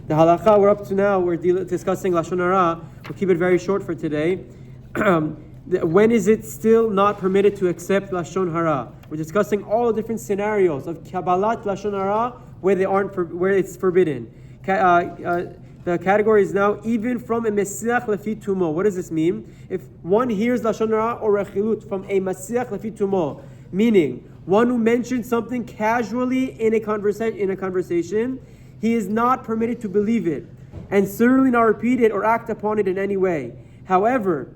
The halacha we're up to now, we're discussing Lashon Hara. We'll keep it very short for today. When is it still not permitted to accept Lashon Hara? We're discussing all the different scenarios of Kabalat Lashon Hara where it's forbidden. The category is now even from a Mesiach Lefi Tumo. What does this mean? If one hears Lashon Hara or Rechilut from a Mesiach Lefi Tumo, meaning one who mentions something casually in a conversation, he is not permitted to believe it, and certainly not repeat it or act upon it in any way. However,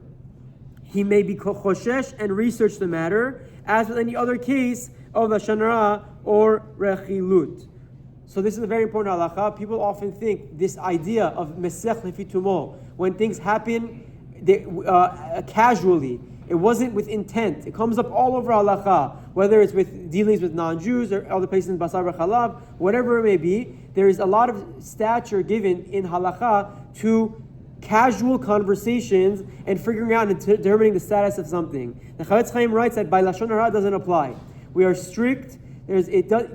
he may be choshesh and research the matter, as with any other case of Lashon Hara or Rechilut. So this is a very important halacha. People often think this idea of Mesiach Lefi Tumo, when things happen casually, it wasn't with intent. It comes up all over halacha, whether it's with dealings with non-Jews or other places in Basar Chalav, whatever it may be. There is a lot of stature given in halacha to casual conversations and figuring out and determining the status of something. The Chafetz Chaim writes that by Lashon Hara doesn't apply. We are strict.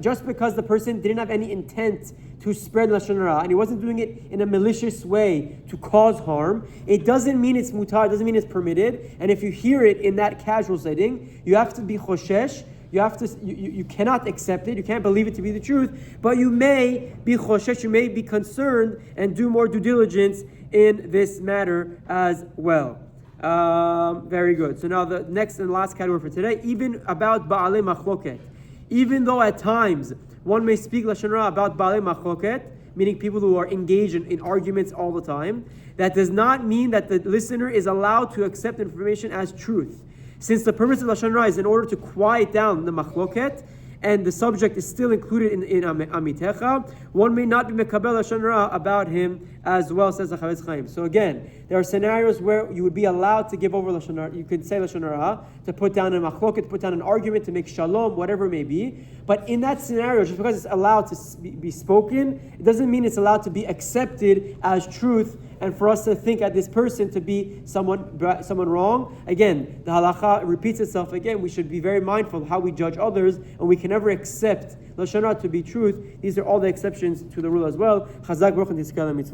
Just because the person didn't have any intent to spread Lashon Hara and he wasn't doing it in a malicious way to cause harm, it doesn't mean it's mutar, it doesn't mean it's permitted. And if you hear it in that casual setting, you have to be choshesh. You cannot accept it, you can't believe it to be the truth, but you may be choshesh, you may be concerned and do more due diligence in this matter as well. Very good. So now the next and last category for today, even about Baal Machloket. Even though at times one may speak Lashon Hara about Baal Machloket, meaning people who are engaged in arguments all the time, that does not mean that the listener is allowed to accept information as truth. Since the purpose of Lashon Hara is in order to quiet down the Machloket, and the subject is still included in Amitecha, one may not be mekabel Lashon Hara about him as well, says the Chafetz Chaim. So again, there are scenarios where you would be allowed to give over Lashon Hara. You could say Lashon Hara to put down a machloket, to put down an argument, to make shalom, whatever it may be. But in that scenario, just because it's allowed to be spoken, it doesn't mean it's allowed to be accepted as truth and for us to think at this person to be someone wrong. Again, the halacha repeats itself again. We should be very mindful of how we judge others, and we can never accept Lashon Hara to be truth. These are all the exceptions to the rule as well. Chazak, baruch, and tiskal mitzvot.